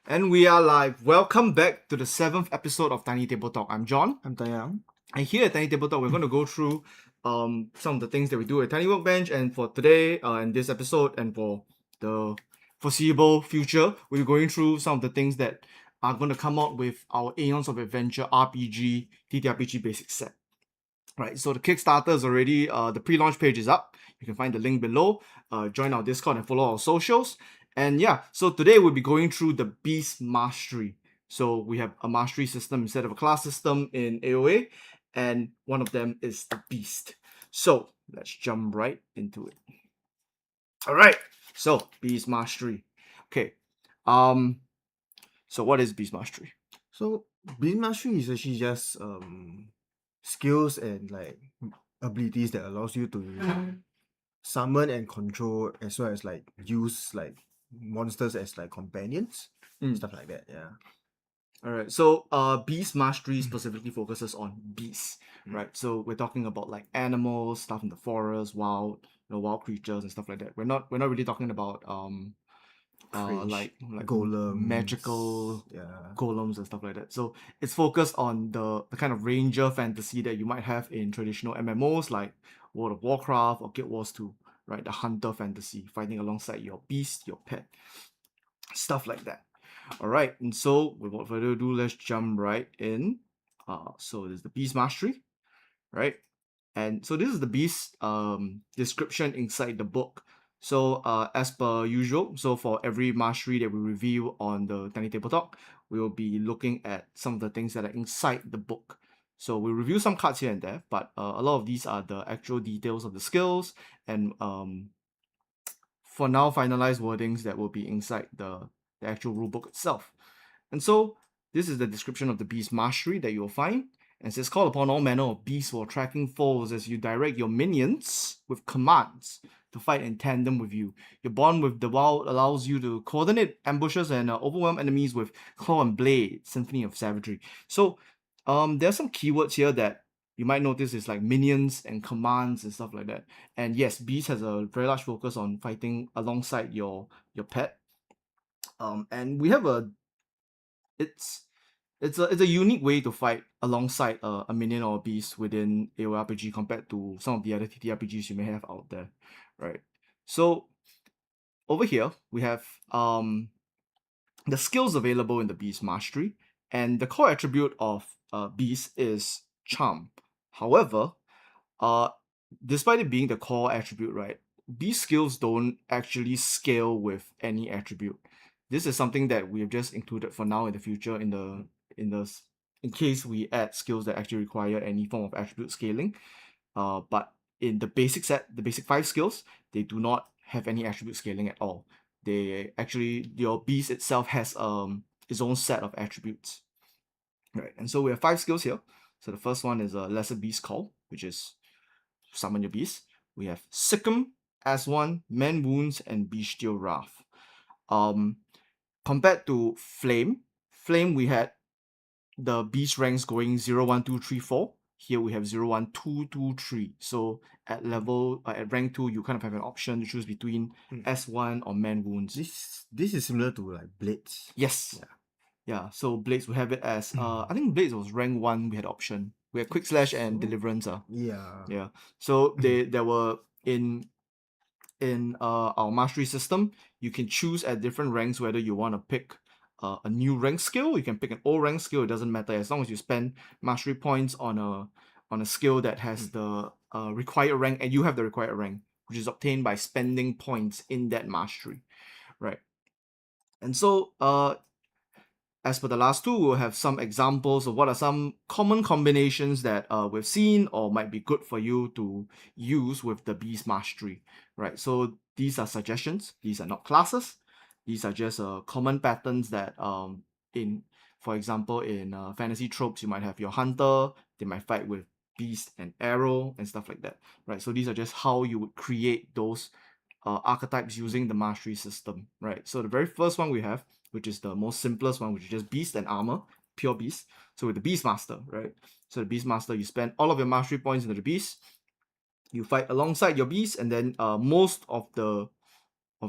And we are live. Welcome back to the 7th episode of Tiny Table Talk. I'm John. I'm Taeyang. And here at Tiny Table Talk, we're going to go through some of the things that we do at Tiny Workbench. And for today, in this episode, and for the foreseeable future, we're going through some of the things that are going to come out with our Aeons of Adventure RPG, TTRPG basic set. Right, so the Kickstarter is already, the pre-launch page is up. You can find the link below. Join our Discord and follow our socials. And yeah, so today we'll be going through the Beast Mastery. So we have a mastery system instead of a class system in AoA, and one of them is the Beast. So let's jump right into it. All right, so Beast Mastery. Okay, so what is Beast Mastery? So Beast Mastery is actually just skills and like abilities that allows you to summon and control, as well as like use like monsters as like companions, stuff like that. Yeah. All right, so Beast Mastery specifically focuses on beasts, right? So we're talking about like animals, stuff in the forest, wild creatures and stuff like that. We're not really talking about like golems, magical yeah, golems and stuff like that. So it's focused on the kind of ranger fantasy that you might have in traditional MMOs like World of Warcraft or Guild Wars 2, right? The hunter fantasy, fighting alongside your beast, your pet, stuff like that. All right, and so without further ado, let's jump right in. So there's the Beast Mastery, right? And so this is the Beast description inside the book. So as per usual, so for every mastery that we review on the Tiny Table Talk, we will be looking at some of the things that are inside the book. So we review some cards here and there, but a lot of these are the actual details of the skills and for now finalized wordings that will be inside the actual rulebook itself. And so this is the description of the Beast Mastery that you'll find. And it says, call upon all manner of beasts while tracking foes as you direct your minions with commands to fight in tandem with you. Your bond with the wild allows you to coordinate ambushes and overwhelm enemies with claw and blade, symphony of savagery. So there are some keywords here that you might notice is like minions and commands and stuff like that. And yes, Beast has a very large focus on fighting alongside your pet. And we have it's a unique way to fight alongside a minion or a beast within AoARPG compared to some of the other TTRPGs you may have out there, right? So over here we have the skills available in the Beast Mastery, and the core attribute of Beast is Charm. However, despite it being the core attribute, right, Beast skills don't actually scale with any attribute. This is something that we have just included for now. In the future, in case we add skills that actually require any form of attribute scaling. But in the basic set, the basic 5 skills, they do not have any attribute scaling at all. They actually, your beast itself has its own set of attributes. Right, and so we have 5 skills here. So the first one is a Lesser Beast Call, which is summon your beast. We have Sikkim, As1, Man Wounds, and Bestial Wrath. Compared to Flame, we had the beast ranks going 0, 1, 2, 3, 4. Here we have 0, 1, 2, 2, 3. So at rank 2, you kind of have an option to choose between S1 or Man Wounds. This is similar to like Blades. Yes. Yeah. So Blades, we have it as I think Blades was rank 1. We had option. We had Quick Slash and Deliverance. Yeah. So there were in our mastery system, you can choose at different ranks whether you want to pick a new rank skill. You can pick an old rank skill. It doesn't matter as long as you spend mastery points on a skill that has the required rank, and you have the required rank, which is obtained by spending points in that mastery, right? And so as for the last two, we'll have some examples of what are some common combinations that we've seen or might be good for you to use with the Beast Mastery, right? So these are suggestions. These are not classes. These are just common patterns that, for example, in fantasy tropes, you might have your hunter. They might fight with beast and arrow and stuff like that, right? So these are just how you would create those archetypes using the mastery system, right? So the very first one we have, which is the most simplest one, which is just beast and armor, pure beast. So with the beast master, right? So the beast master, you spend all of your mastery points into the beast. You fight alongside your beast, and then most of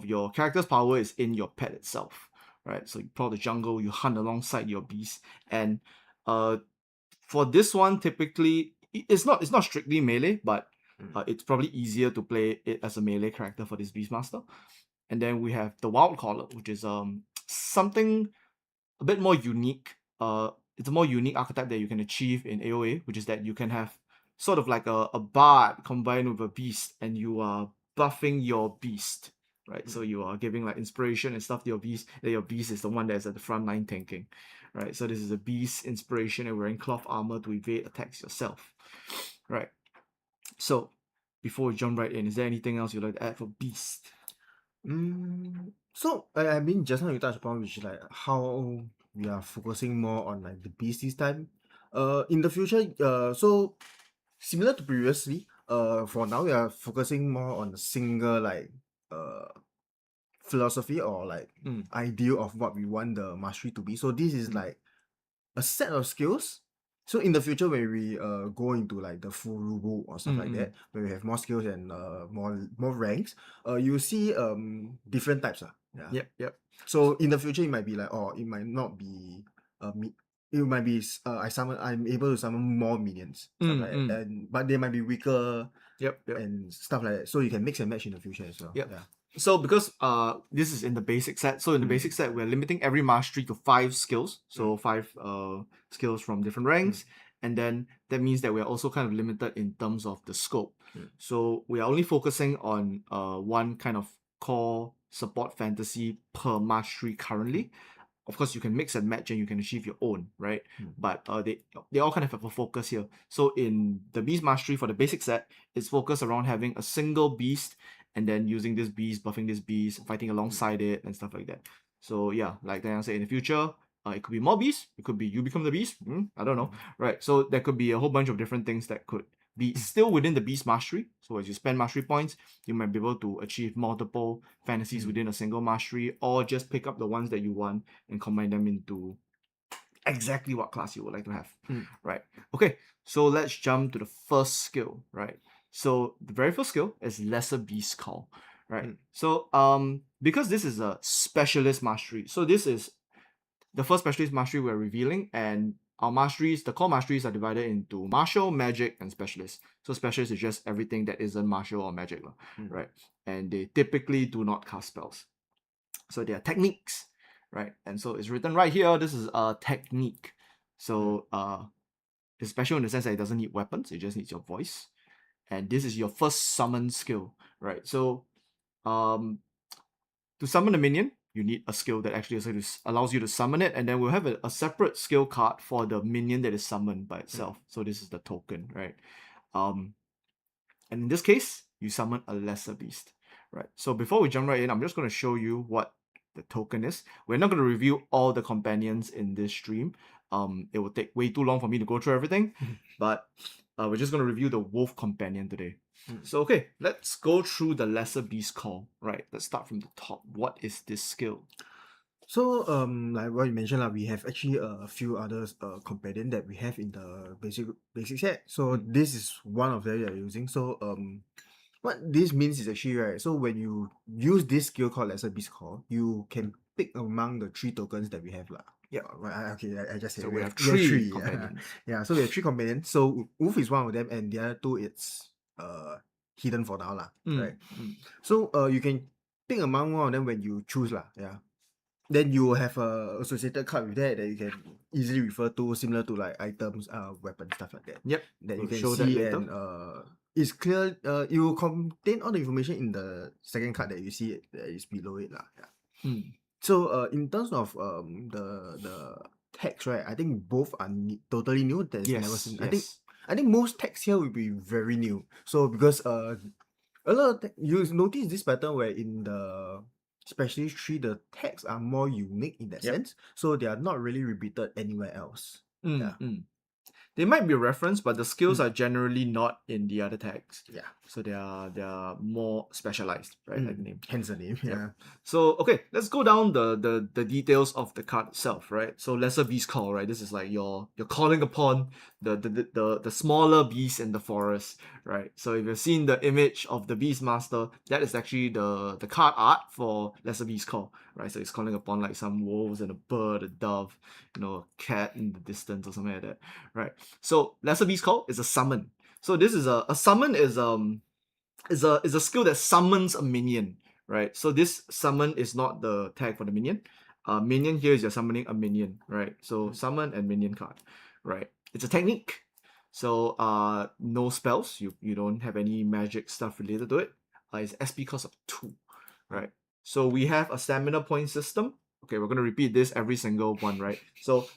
your character's power is in your pet itself, right? So you prowl the jungle, you hunt alongside your beast, and for this one, typically it's not strictly melee, but it's probably easier to play it as a melee character for this Beastmaster. And then we have the Wild Caller, which is something a bit more unique. It's a more unique archetype that you can achieve in AoA, which is that you can have sort of like a bard combined with a beast, and you are buffing your beast, right? So you are giving like inspiration and stuff to your beast. Then your beast is the one that's at the front line tanking, right? So this is a beast inspiration and wearing cloth armor to evade attacks yourself, right? So before we jump right in, is there anything else you'd like to add for beast? So I mean, just now you touched upon which is like how we are focusing more on like the beast this time. In the future, so similar to previously, for now we are focusing more on a single like philosophy or like ideal of what we want the mastery to be. So this is like a set of skills. So in the future, when we go into like the full rule or stuff like that, where we have more skills and more ranks, you see different types. Yep. So in the future, it might be like, oh, it might not be it might be I'm able to summon more minions, stuff like that. But they might be weaker Yep. and stuff like that. So you can mix and match in the future as well. Yep. Yeah. So because this is in the basic set, so in the basic set we're limiting every mastery to 5 skills, so 5 skills from different ranks, and then that means that we're also kind of limited in terms of the scope. So we are only focusing on one kind of core support fantasy per mastery currently. Of course, you can mix and match and you can achieve your own, right? But they all kind of have a focus here. So in the beast mastery for the basic set, it's focused around having a single beast and then using this beast, buffing this beast, fighting alongside it, and stuff like that. So yeah, like Diana said, in the future, it could be more beasts. It could be you become the beast. I don't know, right? So there could be a whole bunch of different things that could be still within the beast mastery. So as you spend mastery points, you might be able to achieve multiple fantasies within a single mastery, or just pick up the ones that you want and combine them into exactly what class you would like to have, right? Okay, so let's jump to the first skill, right? So the very first skill is Lesser Beast Call, right? So because this is a specialist mastery, so this is the first specialist mastery we're revealing, and our masteries, the core masteries are divided into martial, magic, and specialist. So specialist is just everything that isn't martial or magic, right? And they typically do not cast spells. So they are techniques, right? And so it's written right here, this is a technique. So it's special in the sense that it doesn't need weapons, it just needs your voice. And this is your first summon skill, right? So to summon a minion, you need a skill that actually allows you to summon it, and then we'll have a separate skill card for the minion that is summoned by itself. So this is the token, right? And in this case, you summon a lesser beast, right? So before we jump right in, I'm just going to show you what the token is. We're not going to review all the companions in this stream. It will take way too long for me to go through everything, but we're just going to review the wolf companion today. So okay, let's go through the lesser beast call, right? Let's start from the top. What is this skill? So like what you mentioned, we have actually a few other companion that we have in the basic set. So this is one of them that you're using. So what this means is actually, right, so when you use this skill called Lesser Beast Call, you can pick among the 3 tokens that we have. Yeah. Right, okay, I just said So we have three companions. Yeah, so we have 3 companions. So Wolf is one of them, and the other 2 it's hidden for now. Right. So you can pick among one of them when you choose. Yeah. Then you will have a associated card with that you can easily refer to, similar to like items, weapons, stuff like that. Yep. That you We'll can show see, that later. and it's clear. It will contain all the information in the second card that you see that is below it. Yeah. So in terms of the text, right, I think both are totally new. There's never seen. I think most text here will be very new. So because a lot of you notice this pattern where in the specialist tree the tags are more unique in that sense, so they are not really repeated anywhere else. They might be referenced, but the skills are generally not in the other tags. Yeah. So they are more specialized, right? Like the name. Hence the name. Yeah. So okay, let's go down the details of the card itself, right? So lesser beast call, right? This is like you're calling upon the smaller beasts in the forest, right? So if you've seen the image of the beast master, that is actually the card art for lesser beast call, right? So it's calling upon like some wolves and a bird, a dove, a cat in the distance or something like that, right? So lesser beast call is a summon. So this is a summon is a skill that summons a minion, right? So this summon is not the tag for the minion. Minion here is you're summoning a minion, right? So summon and minion card, right? It's a technique. So no spells. You don't have any magic stuff related to it. It's SP cost of 2, right? So we have a stamina point system. Okay, we're gonna repeat this every single one, right? So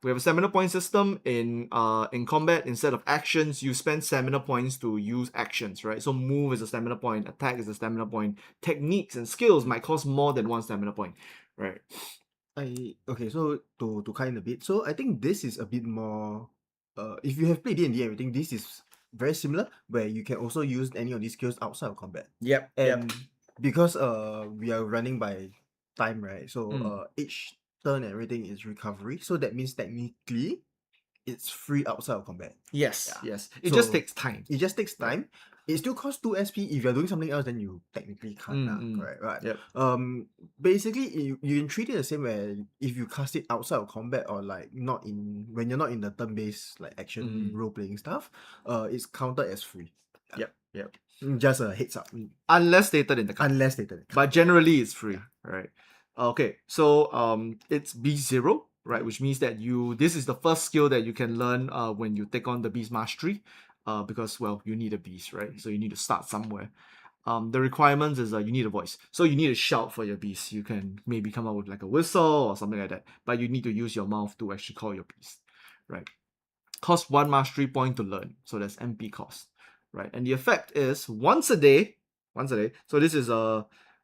we have a stamina point system in combat. Instead of actions, you spend stamina points to use actions, right? So move is a stamina point, attack is a stamina point, techniques and skills might cost more than 1 stamina point, right? Okay, so to kind a bit, so I think this is a bit more. If you have played D&D and everything, this is very similar, where you can also use any of these skills outside of combat. Yep. And because we are running by time, right? So each turn and everything is recovery. So that means technically it's free outside of combat. Yes. Yeah. Yes. It just So takes time. It just takes time. It still costs 2 SP. If you're doing something else, then you technically can't. Mm. Correct, right? Yep. Basically, you can treat it the same way if you cast it outside of combat or like when you're not in the turn-based like action role-playing stuff. It's counted as free. Yep. Yep. Just a heads up. Unless stated in the card. Unless stated in the card. But generally it's free, right? Okay, so it's B0, right? Which means that this is the first skill that you can learn when you take on the beast mastery, because well, you need a beast, right? So you need to start somewhere. The requirements is you need a voice, so you need to shout for your beast. You can maybe come up with like a whistle or something like that, but you need to use your mouth to actually call your beast, right? Cost 1 mastery point to learn, so that's MP cost, right? And the effect is once a day. So this is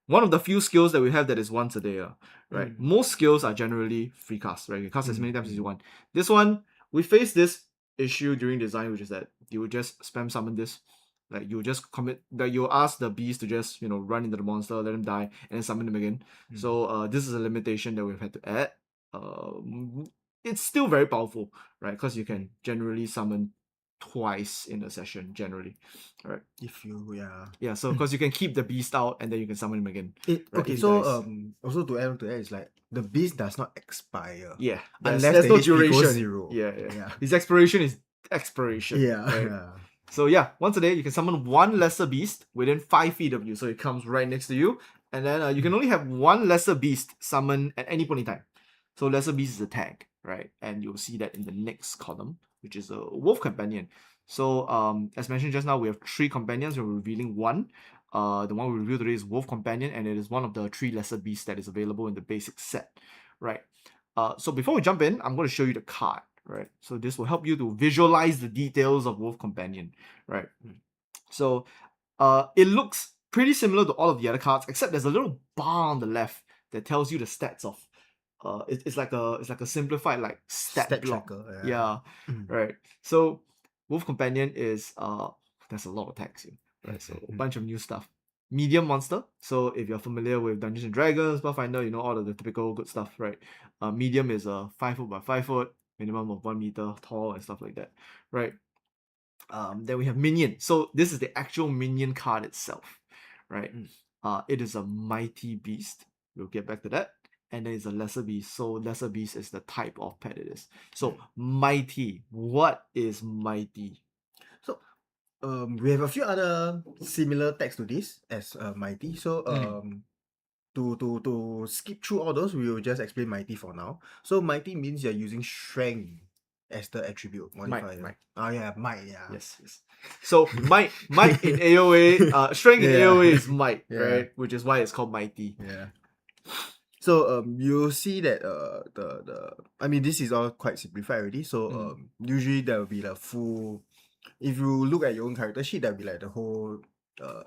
one of the few skills that we have that is once a day, right? Most skills are generally free cast, right? You cast as many times as you want. This one, we face this issue during design, which is that you would just spam summon this. Like you just commit that you ask the beast to just run into the monster, let him die, and then summon him again. So this is a limitation that we've had to add. It's still very powerful, right? Because you can generally summon twice in a session, generally, right? If you So because you can keep the beast out and then you can summon him again. Right, okay, so also to add on to that is like the beast does not expire. Yeah, unless there's the no HP duration. goes 0. Yeah. His expiration is expiration. Yeah. Right? So yeah, once a day you can summon 1 lesser beast within 5 feet of you. So it comes right next to you, and then you can only have 1 lesser beast summoned at any point in time. So lesser beast is a tag, right? And you'll see that in the next column, which is a wolf companion. So as mentioned just now, we have 3 companions. We're revealing 1. The one we revealed today is wolf companion, and it is one of the 3 lesser beasts that is available in the basic set, right? So before we jump in, I'm going to show you the card, right? So this will help you to visualize the details of wolf companion, right? So it looks pretty similar to all of the other cards, except there's a little bar on the left that tells you the stats of. It's like a simplified like stat block. Tracker, yeah. Right. So wolf companion is there's a lot of text here, right? So a bunch of new stuff. Medium monster. So if you're familiar with Dungeons and Dragons, Pathfinder, all of the typical good stuff, right? Medium is 5 foot by 5 foot, minimum of 1 meter tall and stuff like that, right? Then we have minion. So this is the actual minion card itself, right? It is a mighty beast. We'll get back to that. And then it's a lesser beast. So lesser beast is the type of pet it is. So mighty. What is mighty? So we have a few other similar tags to this as mighty. So to skip through all those, we will just explain mighty for now. So mighty means you're using strength as the attribute modifier. Might. Oh yeah, might, yeah. Yes. So might in AoA, strength in AoA is might, right? Which is why it's called mighty. Yeah. So you'll see that I mean this is all quite simplified already. So usually there will be the full. If you look at your own character sheet, there'll be like the whole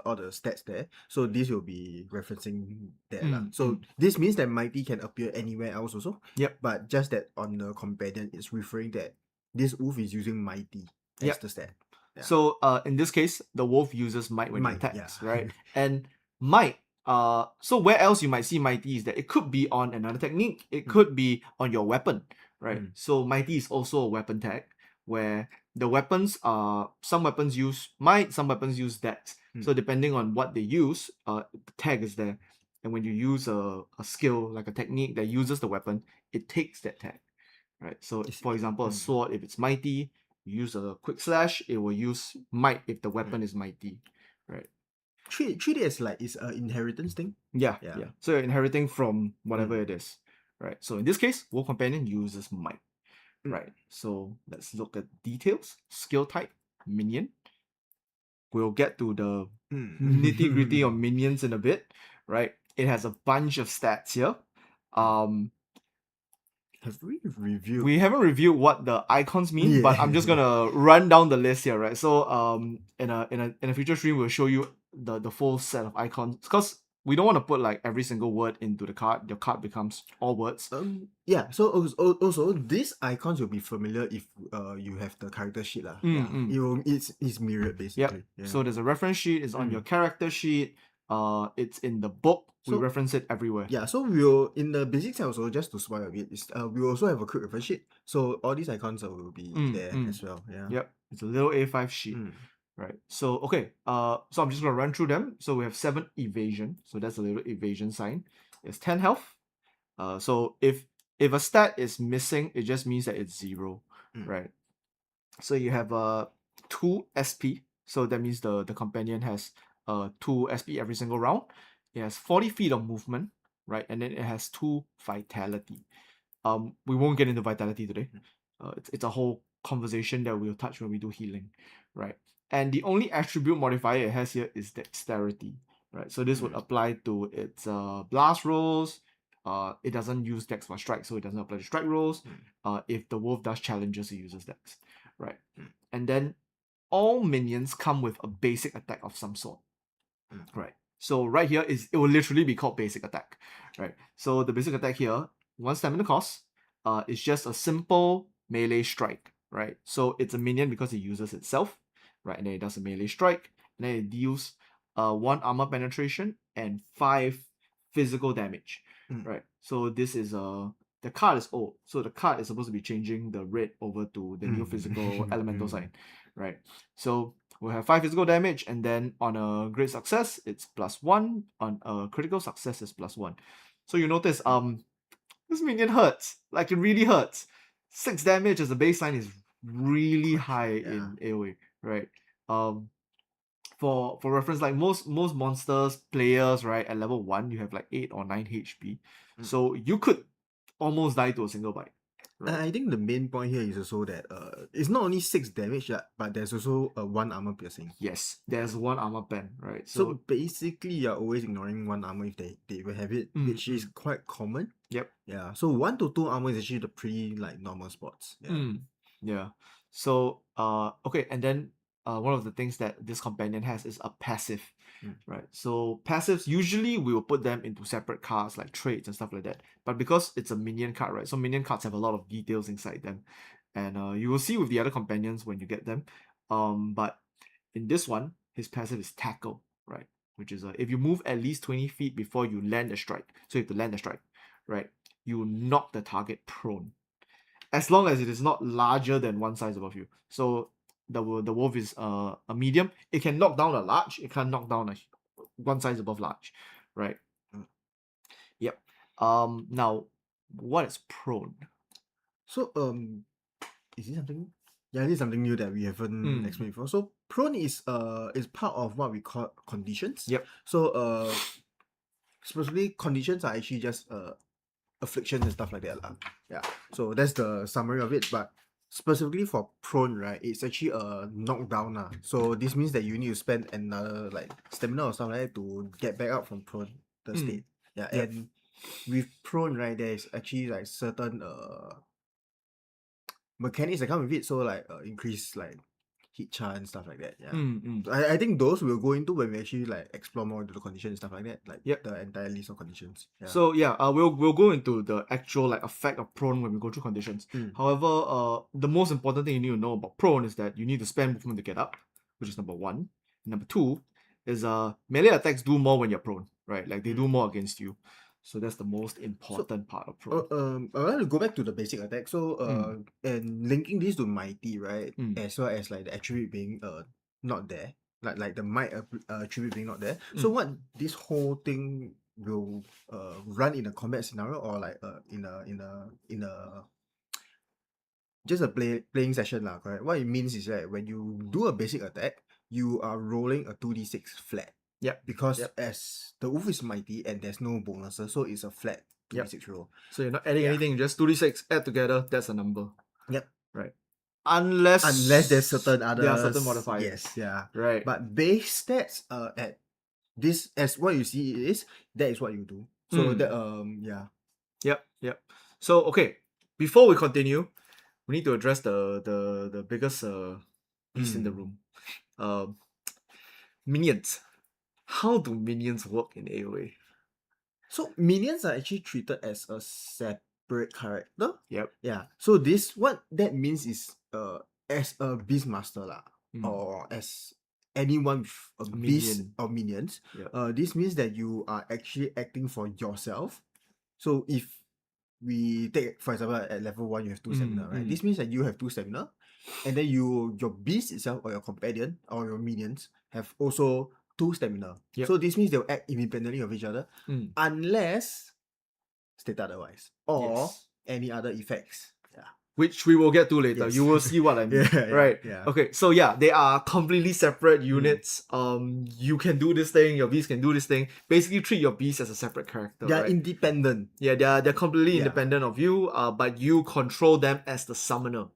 all the stats there. So this will be referencing that. So this means that mighty can appear anywhere else also. Yep. But just that on the companion, it's referring that this wolf is using mighty as Yep. the stat. Yeah. So in this case, the wolf uses might when it Might, attacks, yeah. right? And might, so where else you might see mighty is that it could be on another technique, it could be on your weapon, right? So mighty is also a weapon tag where the weapons some weapons use might, some weapons use dex. So depending on what they use, the tag is there. And when you use a skill like a technique that uses the weapon, it takes that tag, right? So for example, a sword, if it's mighty, you use a quick slash, it will use might if the weapon is mighty, right? Treat it as like it's an inheritance thing. Yeah. So you're inheriting from whatever Mm. it is, right? So in this case, Wolf Companion uses might, right? So let's look at details. Skill type, minion. We'll get to the nitty gritty of minions in a bit, right? It has a bunch of stats here. Have we reviewed? We haven't reviewed what the icons mean, but I'm just gonna run down the list here, right? So in a future stream, we'll show you the full set of icons because we don't want to put like every single word into the card. Your card becomes all words. Yeah. So also these icons will be familiar if you have the character sheet lah. It's mirrored basically. Yep. So there's a reference sheet. It's on your character sheet. It's in the book. We reference it everywhere. Yeah, so we'll in the basic set also, just to spoil a bit, we also have a quick reference sheet. So all these icons will be there as well. Yeah. Yep. It's a little A5 sheet. Right. So okay. So I'm just gonna run through them. So we have 7 evasion. So that's a little evasion sign. It's 10 health. So if a stat is missing, it just means that it's 0. Right. So you have 2 SP. So that means the companion has 2 SP every single round. It has 40 feet of movement, right? And then it has 2 vitality. We won't get into vitality today. It's a whole conversation that we'll touch when we do healing, right? And the only attribute modifier it has here is dexterity, right? So this would apply to its blast rolls. It doesn't use dex for strike, so it doesn't apply to strike rolls. If the wolf does challenges, it uses dex, right? And then all minions come with a basic attack of some sort, right? So right here it will literally be called basic attack, right? So the basic attack here, 1 stamina cost, is just a simple melee strike, right? So it's a minion because it uses itself, right? And then it does a melee strike, and then it deals 1 armor penetration and 5 physical damage, right? So this is the card is old, so the card is supposed to be changing the red over to the new physical elemental sign, right? So we'll have 5 physical damage, and then on a great success, it's +1. On a critical success, it's +1. So you notice, this minion hurts. Like, it really hurts. 6 damage as a baseline is really high in AoE, right? For reference, like most monsters, players, right, at level 1, you have like 8 or 9 HP. So you could almost die to a single bite. Right. I think the main point here is also that it's not only 6 damage, but there's also 1 armor piercing. Yes, there's 1 armor pen, right? So basically, you're always ignoring 1 armor if they will have it, which is quite common. Yep. Yeah. So 1 to 2 armor is actually the pretty like normal spots. Yeah. Yeah. So okay, and then one of the things that this companion has is a passive, right? So passives, usually we will put them into separate cards like traits and stuff like that. But because it's a minion card, right? So minion cards have a lot of details inside them, and you will see with the other companions when you get them. But in this one, his passive is tackle, right? Which is if you move at least 20 feet before you land a strike, so you have to land a strike, right? You knock the target prone, as long as it is not larger than 1 size above you. So the wolf is a medium. It can knock down a large. It can't knock down a 1 size above large, right? Yep. Now, what is prone? So is it something? Yeah, this is something new that we haven't explained before. So prone is part of what we call conditions. Yep. So specifically conditions are actually just afflictions and stuff like that. Yeah. So that's the summary of it. But specifically for prone, right, it's actually a knockdown. So this means that you need to spend another like stamina or something like that to get back up from prone the state. Yeah. Yep. And with prone, right, there is actually like certain mechanics that come with it. So like increase like hit chance, stuff like that. Yeah. Mm. So I think those we'll go into when we actually like explore more into the conditions and stuff like that, like Yep. the entire list of conditions. Yeah. So yeah, we'll go into the actual like effect of prone when we go through conditions. However, the most important thing you need to know about prone is that you need to spend movement to get up, which is number one. Number two is melee attacks do more when you're prone, right? Like they do more against you. So that's the most important part of prone. I want to go back to the basic attack. So and linking this to mighty, right? As well as like the attribute being not there, like the might attribute being not there. So what this whole thing will run in a combat scenario or like in a just a playing session lah, correct? What it means is that when you do a basic attack, you are rolling a 2d6 flat. Yep. Because as the wolf is mighty and there's no bonuses, so it's a flat 2d6 roll. So you're not adding anything, just 2d6, add together, that's a number. Yep. Right. Unless there's certain others. There are certain modifiers. Yes, yeah. Right. But base stats at this as what you see it is, that is what you do. So that yeah. Yep. So okay, before we continue, we need to address the biggest beast in the room. Minions. How do minions work in AoA? So minions are actually treated as a separate character. Yep. Yeah. So this what that means is as a beastmaster lah, or as anyone with a beast or minions, this means that you are actually acting for yourself. So if we take, for example, at level 1 you have 2 stamina, right? This means that you have 2 stamina, and then your beast itself or your companion or your minions have also 2 stamina. So this means they'll act independently of each other, unless stated otherwise, or any other effects. Yeah. Which we will get to later. Yes. You will see what I mean. Right? Yeah. Okay, so yeah, they are completely separate units. You can do this thing, your beast can do this thing. Basically treat your beast as a separate character. They're right? independent. Yeah, they're completely independent of you, but you control them as the summoner.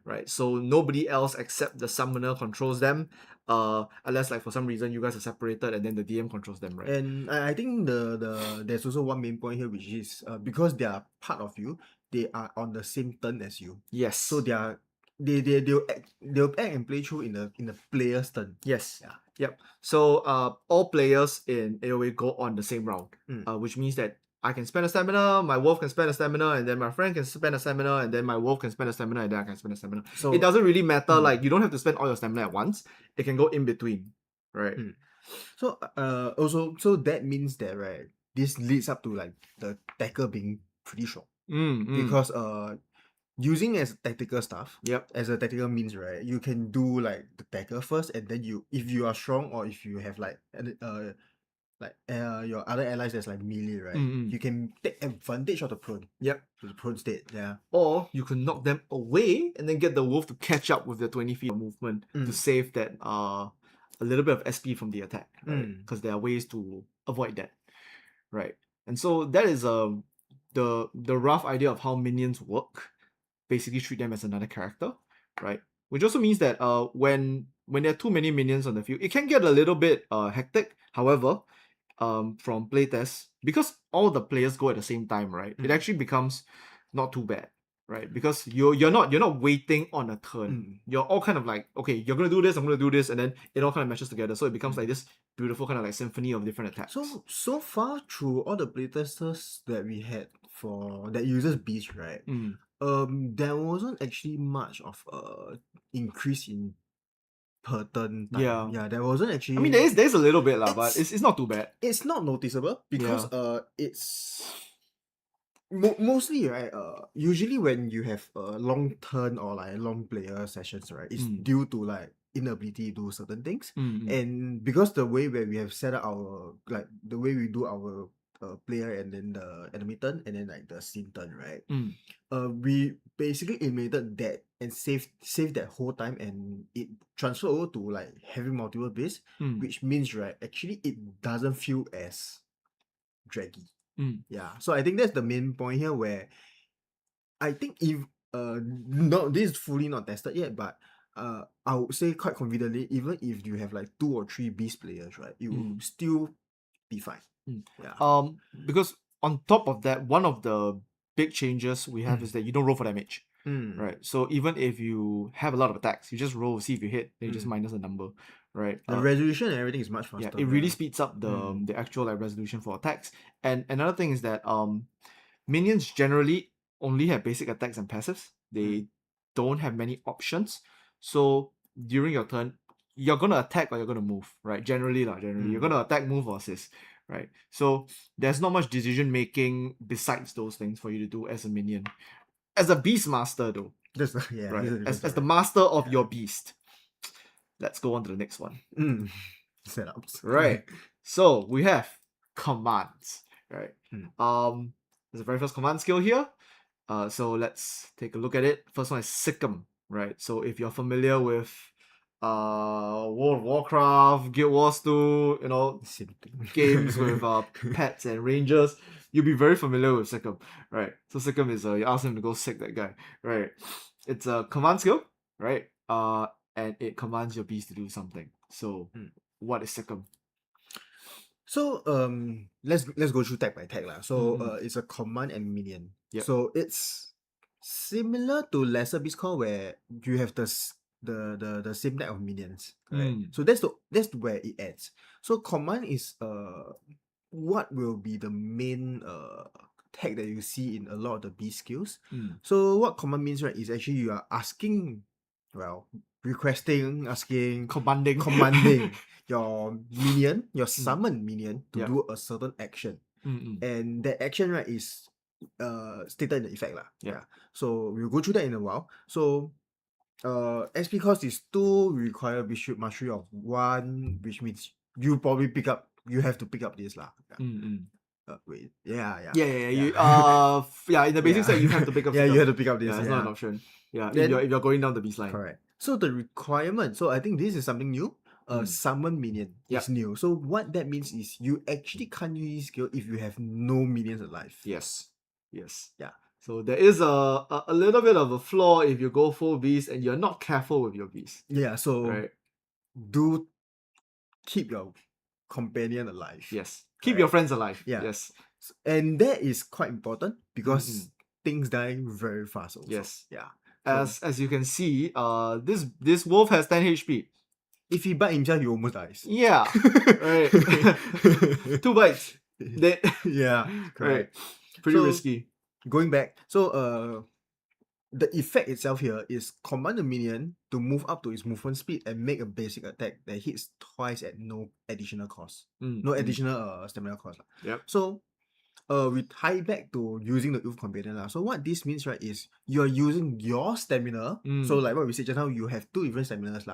Right? So nobody else except the summoner controls them. Unless like for some reason you guys are separated and then the DM controls them, right? And I think there's also one main point here, which is because they are part of you, they are on the same turn as you. Yes. So they'll act and play through in the player's turn. Yes. Yeah. Yep. So all players in AoA go on the same round. Which means that I can spend a stamina, my wolf can spend a stamina, and then my friend can spend a stamina, and then my wolf can spend a stamina, and then I can spend a stamina. So it doesn't really matter, like you don't have to spend all your stamina at once. It can go in between. Right. So also so that means that right, this leads up to like the attacker being pretty strong. Because using as tactical stuff, as a tactical means, right, you can do like the attacker first, and then if you are strong or if you have like your other allies that's like melee, right, you can take advantage of the prone. The prone state. Yeah. Or you can knock them away and then get the wolf to catch up with the 20 feet of movement to save that a little bit of SP from the attack, right? Because there are ways to avoid that, right? And so that is the rough idea of how minions work. Basically treat them as another character, right? Which also means that when there are too many minions on the field, it can get a little bit hectic. However, from playtests, because all the players go at the same time, right? It actually becomes not too bad, right? Because you're not waiting on a turn. You're all kind of like, okay, you're gonna do this, I'm gonna do this, and then it all kind of meshes together. So it becomes like this beautiful kind of like symphony of different attacks. So far through all the playtesters that we had for that uses beast, right? There wasn't actually much of a increase in per turn time. Yeah, there wasn't actually. I mean, there's a little bit lah, but it's not too bad. It's not noticeable because it's mostly right. Usually when you have a long turn or like long player sessions, right, it's due to like inability to do certain things, and because the way where we have set up our like the way we do our player and then the enemy turn and then like the scene turn, right? We basically eliminated that and saved that whole time, and it transferred over to like having multiple base, which means right actually it doesn't feel as draggy. Yeah, so I think that's the main point here where I think if no, this is fully not tested yet, but I would say quite confidently, even if you have like 2 or 3 beast players, right, you will still be fine. Because on top of that, one of the big changes we have is that you don't roll for damage. right? So even if you have a lot of attacks, you just roll, see if you hit, then you just minus a number, right? The resolution and everything is much faster. Yeah, it really speeds up the actual like resolution for attacks. And another thing is that minions generally only have basic attacks and passives. They don't have many options. So during your turn, you're gonna attack or you're gonna move, right? Generally, you're gonna attack, move, or assist, right? So there's not much decision making besides those things for you to do as a minion. As a beast master, though, right? As the master of your beast. Let's go on to the next one. Setups. Right. So we have commands, right? There's a very first command skill here. So let's take a look at it. First one is Sikkim, right? So if you're familiar with World of Warcraft, Guild Wars 2, games with pets and rangers, you'll be very familiar with Sikkim, right? So Sikkim is you ask him to go sick that guy, right? It's a command skill, right? And it commands your beast to do something. So what is Sikkim? So let's go through tag by tag lah. So it's a command and minion. Yep. So it's similar to Lesser Beast Call where you have the same type of minions. Right? So that's where it adds. So command is what will be the main tag that you see in a lot of the beast skills. So what command means, right, is actually you are asking, asking, commanding your minion, your summon minion to do a certain action. And that action, right, is stated in the effect lah. So we'll go through that in a while. So SP cost is 2, require mastery of 1, which means you have to pick up this lah. Wait. In the basic set you have to pick up. You have to pick up this. Yeah, it's not an option. Yeah, if you're going down the beast line. Correct. So the requirement, so I think this is something new. Summon minion is new. So what that means is you actually can't use this skill if you have no minions alive. Yes. So there is a little bit of a flaw if you go full beast and you're not careful with your beast. Yeah, so do keep your companion alive. Yes. Keep your friends alive. Yes. And that is quite important because things die very fast also. Yes. Yeah. As you can see, this wolf has 10 HP. If he bite himself, he almost dies. Yeah. Right. 2 bites. Dead. Yeah. Correct. Right. Pretty risky. Going back, so the effect itself here is command the minion to move up to its movement speed and make a basic attack that hits twice at no additional cost. No additional stamina cost. Yep. So we tie back to using the Wolf Companion. So what this means, right, is you're using your stamina. So like what we said just now, you have 2 different staminas.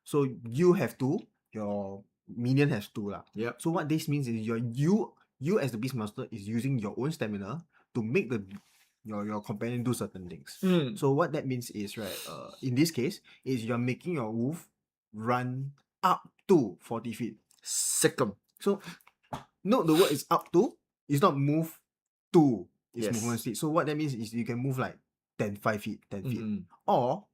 So you have 2, your minion has 2. Yep. So what this means is you as the Beastmaster is using your own stamina to make your companion do certain things. So what that means is, right, in this case, is you're making your wolf run up to 40 feet. Sikkim. So note the word is up to, it's not move to its movement speed. So what that means is you can move like 10 feet, or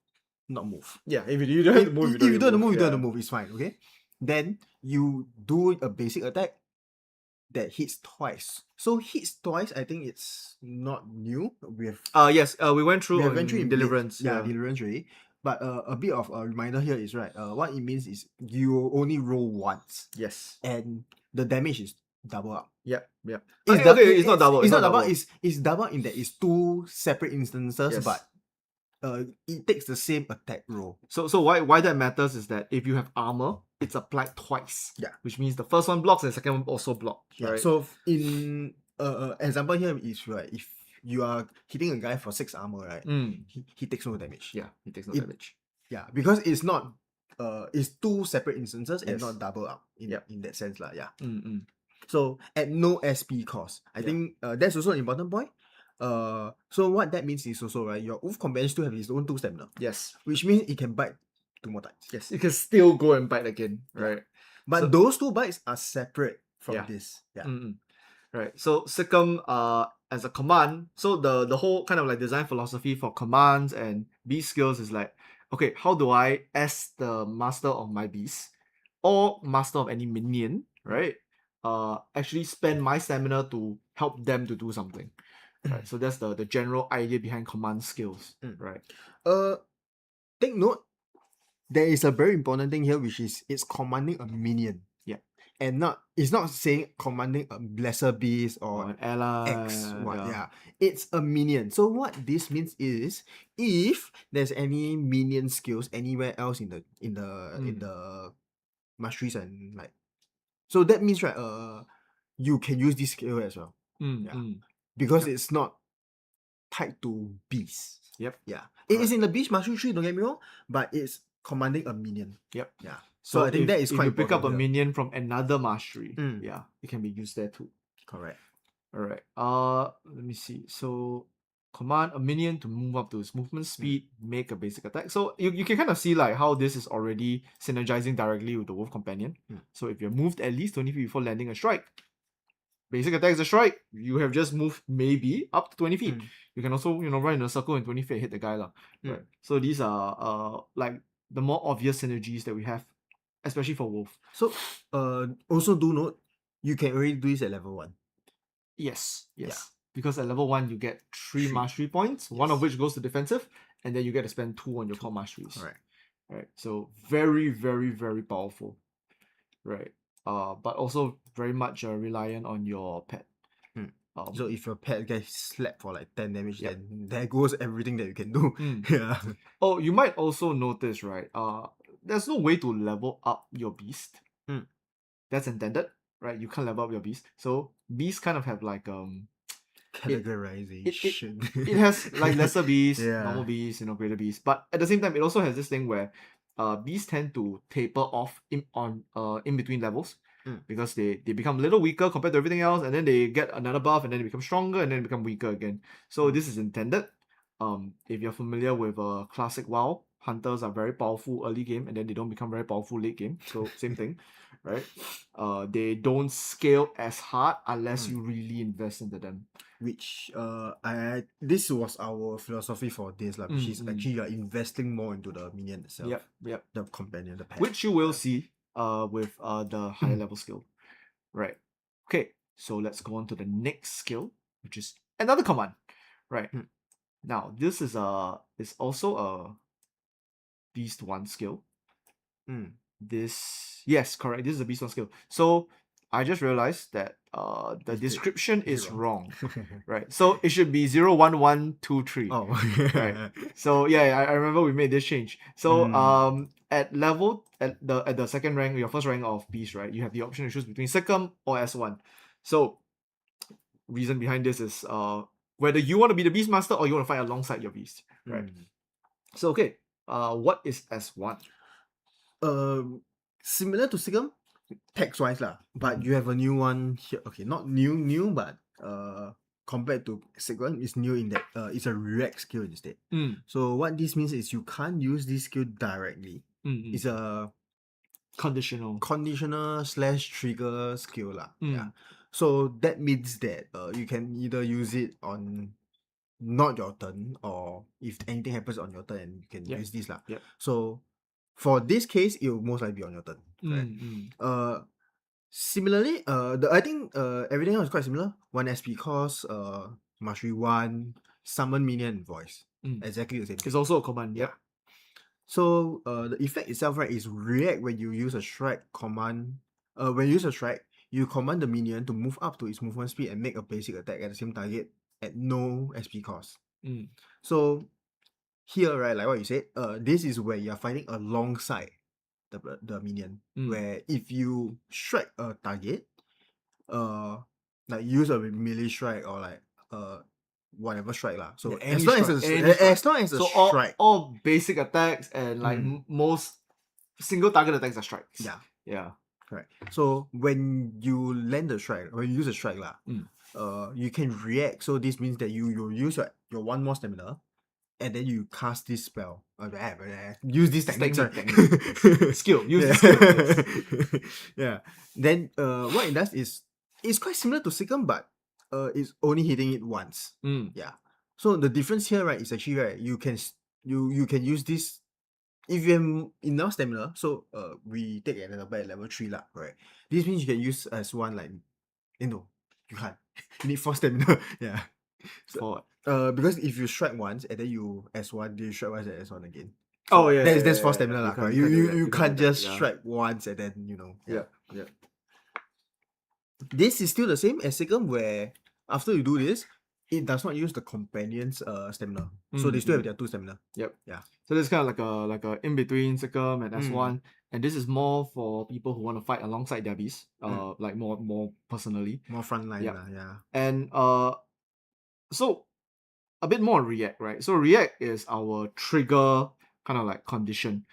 not move. Yeah, if you don't have to move, if you don't have to move, it's fine, okay? Then you do a basic attack that hits twice. So hits twice, I think it's not new. We went through in Deliverance. Deliverance already. But a bit of a reminder here is, right, what it means is you only roll once. Yes. And the damage is double up. Yep. It's not double. It's not double. It's double in that it's 2 separate instances, but it takes the same attack roll. So why that matters is that if you have armor, it's applied twice. Yeah. Which means the first one blocks and the second one also blocks. Yeah. Right? So in example here is, right, if you are hitting a guy for 6 armor, right, he takes no damage. Yeah, he takes no damage. Yeah, because it's not it's 2 separate instances and not double up in that sense. Yeah. So at no SP cost. I think that's also an important point. So what that means is also, right, your Wolf Companion still have his own 2 stamina. Yes. Which means it can bite 2 more times. Yes, it can still go and bite again, right? But those 2 bites are separate from this. Yeah. Right. So Sikkim as a command, so the whole kind of like design philosophy for commands and beast skills is like, okay, how do I, as the master of my beast or master of any minion, right, actually spend my stamina to help them to do something, right? So that's the general idea behind command skills, Mm. right? Take note, there is a very important thing here, which is it's commanding a minion. Yeah. And it's not saying commanding a lesser beast Or or an ally. X what, yeah. It's a minion. So what this means is if there's any minion skills anywhere else in the masteries and like, so that means right, you can use this skill as well. Yeah. Because Yep. it's not tied to beasts. Yep. Yeah. It is in the beast mastery tree, don't get me wrong, but it's commanding a minion. Yep. Yeah. So I think that is if quite you pick up a important here. minion from another mastery, Mm. yeah, it can be used there too. Correct. All right. Let me see. So command a minion to move up to its movement speed, make a basic attack. So you can kind of see like how this is already synergizing directly with the wolf companion. So if you're moved at least 20 feet before landing a strike, basic attack is a strike. You have just moved maybe up to 20 feet. You can also, run in a circle in 20 feet, hit the guy. Right. So these are like the more obvious synergies that we have, especially for wolf. So also do note, you can already do this at level 1. Yes. Yeah. Because at level 1 you get 3 mastery points, one of which goes to defensive, and then you get to spend 2 on your core masteries. Right. So very, very, very powerful. Right. But also very much reliant on your pet. So if your pet gets slapped for like 10 damage, then there goes everything that you can do. Yeah. Oh, you might also notice, right? There's no way to level up your beast. That's intended, right? You can't level up your beast. So beasts kind of have like categorization. It has like lesser beasts, Yeah. normal beasts, greater beasts. But at the same time, it also has this thing where beasts tend to taper off in between levels. Because they become a little weaker compared to everything else, and then they get another buff, and then they become stronger, and then become weaker again. So this is intended. If you're familiar with classic WoW, hunters are very powerful early game, and then they don't become very powerful late game. So same thing, right? They don't scale as hard unless you really invest into them. Which this was our philosophy for this, which is actually you're investing more into the minion itself. Yep. The companion, the pet. Which you will see with the higher level skill. Right. Okay, so let's go on to the next skill, which is another command. Right. Now this is also a beast 1 skill. Yes, correct. This is a beast 1 skill. So I just realized that the description is wrong. Right. So it should be 01123. Oh. Right. So yeah, I remember we made this change. So at the second rank, your first rank of beast, right, you have the option to choose between Sikkim or S1. So reason behind this is whether you want to be the beast master or you want to fight alongside your beast. Right. So okay, what is S1? Similar to Sikkim, text wise but you have a new one here. Okay, not new, but compared to Sikkim, it's new in that it's a react skill instead. So what this means is you can't use this skill directly. It's a conditional / trigger skill Yeah. So that means that you can either use it on not your turn, or if anything happens on your turn, you can use this So for this case, it will most likely be on your turn. Right? Similarly, I think everything else is quite similar. 1 SP cost, mastery 1, summon minion, voice. Exactly the same. It's also a command. Yep. So the effect itself, right, is react when you use a strike command. When you use a strike, you command the minion to move up to its movement speed and make a basic attack at the same target at no SP cost. So here, right, like what you said, this is where you're fighting alongside the minion. Where if you strike a target, like use a melee strike or like whatever strike So as long as a strike, all basic attacks and like most single target attacks are strikes. Yeah. Correct. So when you land the strike, when you use a strike you can react. So this means that you use your 1 more stamina, and then you cast this spell. Use this technique. Skill. Use this skill. Yes. Yeah. Then what it does is it's quite similar to Sikkim, but it's only hitting it once. Yeah. So the difference here, right, is actually, right, you can use this if you have enough stamina. So we take an example at level 3 right? This means you can use as 1 like no, you can't. You need 4 stamina. Yeah. For Because if you strike once and then you S1, you strike once and S1 again. oh yeah, That's for stamina lah. you can't do that. You You can't do that, just yeah. strike once and then Yeah, yeah. This is still the same as second, where after you do this, it does not use the companion's stamina. So they still have their 2 stamina. Yep. Yeah. So this is kind of like a in between Sikkim and S1, Mm. and this is more for people who want to fight alongside their beasts, like more personally. More frontline Yep. lah, yeah. And so a bit more on React, right? So React is our trigger kind of like condition.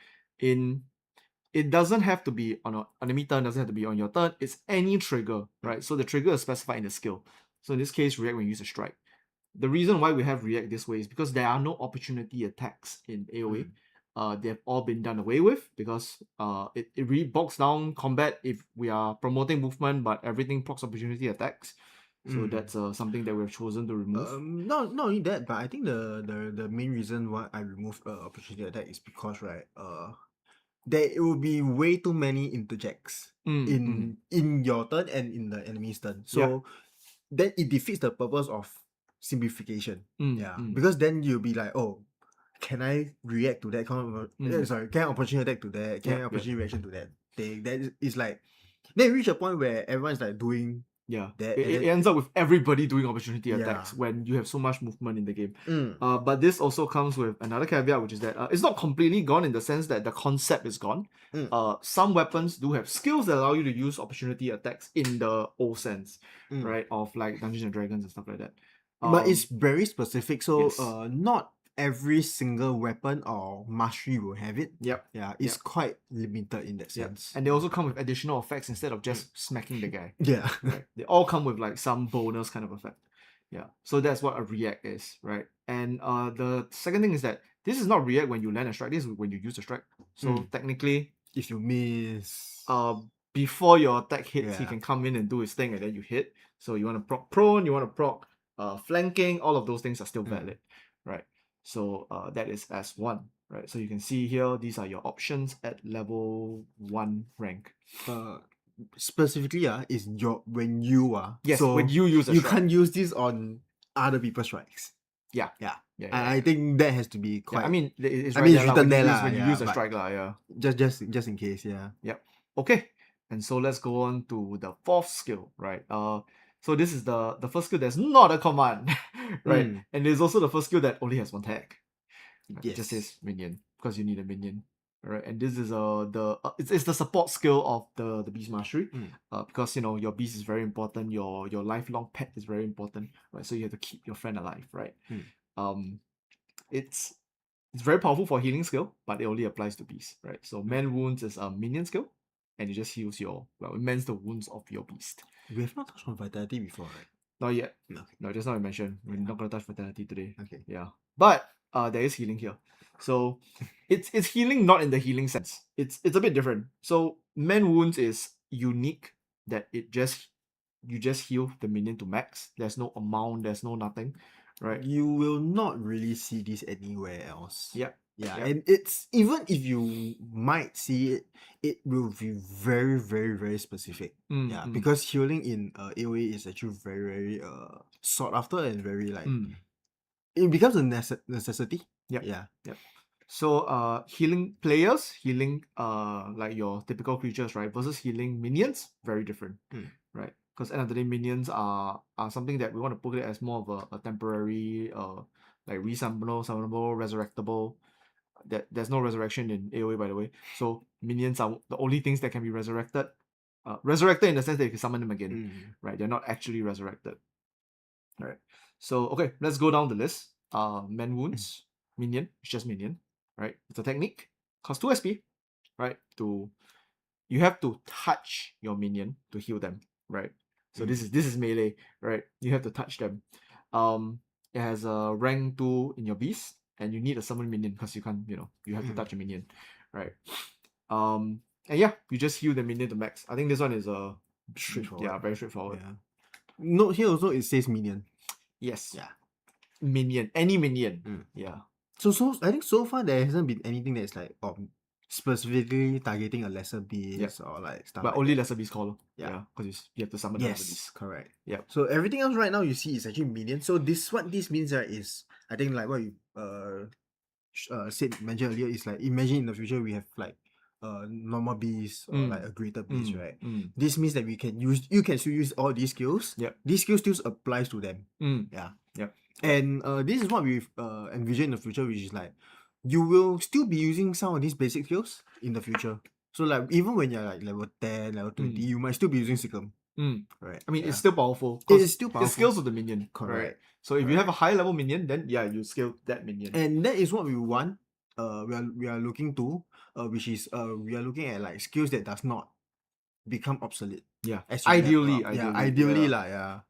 It doesn't have to be on an enemy turn, doesn't have to be on your turn. It's any trigger, right? So the trigger is specified in the skill. So in this case, React when you use a strike. The reason why we have React this way is because there are no opportunity attacks in AoE. They've all been done away with because it really bogs down combat if we are promoting movement, but everything procs opportunity attacks. So that's something that we've chosen to remove. Not only that, but I think the main reason why I removed opportunity attack is because there will be way too many interjects in your turn and in the enemy's turn. So then it defeats the purpose of simplification. Because then you'll be like, oh, can I react to that kind of sorry, can I opportunity attack to that? Can I opportunity reaction to that thing? That is like then reach a point where everyone's like doing that. It ends up with everybody doing opportunity attacks when you have so much movement in the game. But this also comes with another caveat, which is that it's not completely gone in the sense that the concept is gone. Some weapons do have skills that allow you to use opportunity attacks in the old sense, right? Of like Dungeons and Dragons and stuff like that. But it's very specific, so not every single weapon or mastery will have it. Yeah, it's quite limited in that sense. And they also come with additional effects instead of just smacking the guy. Yeah. Right? They all come with like some bonus kind of effect. Yeah. So that's what a react is, right? And the second thing is that this is not react when you land a strike, this is when you use a strike. So technically, if you miss before your attack hits, he can come in and do his thing and then you hit. So you want to proc prone, you want to proc flanking, all of those things are still valid, right? So that is S1, right? So you can see here, these are your options at level 1 rank. Specifically, is when you are. Yes, so when you use a you strike. can't use this on other people's strikes. Yeah. I think that has to be quite. I mean, it's it's written there when you use a strike, Just in case, Yep. Okay. And so let's go on to the fourth skill, right? So this is the first skill that's not a command, right? And it's also the first skill that only has one tag. It just says minion because you need a minion, right? And this is it's the support skill of the beast mastery, because your beast is very important. Your lifelong pet is very important, right? So you have to keep your friend alive, right? It's very powerful for healing skill, but it only applies to beasts, right? So man wounds is a minion skill, and it just heals it mends the wounds of your beast. We have not touched on vitality before, right? Not yet. No, just now I mentioned we're not gonna touch vitality today. Okay. Yeah, but there is healing here. So it's healing not in the healing sense. It's a bit different. So man wounds is unique that you just heal the minion to max. There's no amount. There's no nothing, right? You will not really see this anywhere else. Yeah. And it's even if you might see it, it will be very, very, very specific. Because healing in AoE is actually very, very sought after and very like it becomes a necessity. Yep. So healing players, healing like your typical creatures, right, versus healing minions, very different, right? Because end of the day, minions are something that we want to put it as more of a temporary like summonable, resurrectable. There's no resurrection in AoE, by the way. So minions are the only things that can be resurrected. Resurrected in the sense that you can summon them again, right? They're not actually resurrected. All right. So okay, let's go down the list. Man wounds, minion, it's just minion, right? It's a technique, costs 2 SP, right? You have to touch your minion to heal them, right? So this is melee, right? You have to touch them. It has a rank 2 in your beast, and you need a summon minion because you can't, you have to touch a minion, right? And yeah, you just heal the minion to max. I think this one is straightforward. Yeah, very straightforward. Note here also it says minion. Yes. Yeah. Minion, any minion. Yeah. So I think so far there hasn't been anything that's like specifically targeting a lesser beast or like stuff But like only that. lesser beast caller. Yeah. Yeah, because you have to summon another Yes, beast. correct. Yep. So everything else right now you see is actually minion. So what this means, right, is I think like what you mentioned earlier is like, imagine in the future we have like normal beast or like a greater beast, right? This means that you can still use all these skills. Yep. These skills still applies to them. Yeah. Yep. And this is what we've envisioned in the future, which is like you will still be using some of these basic skills in the future. So like even when you're like level 10, level 20, you might still be using Sikkim. Right. I mean, Yeah. it's still powerful. It is still It powerful. scales with the minion. Right. Correct. So if you Correct. have a high level minion, then yeah, you scale that minion. And that is what we want. We are looking to, which is we are looking at like skills that does not become obsolete. Yeah. As you Ideally, level up. ideally. Ideally Yeah. like, yeah.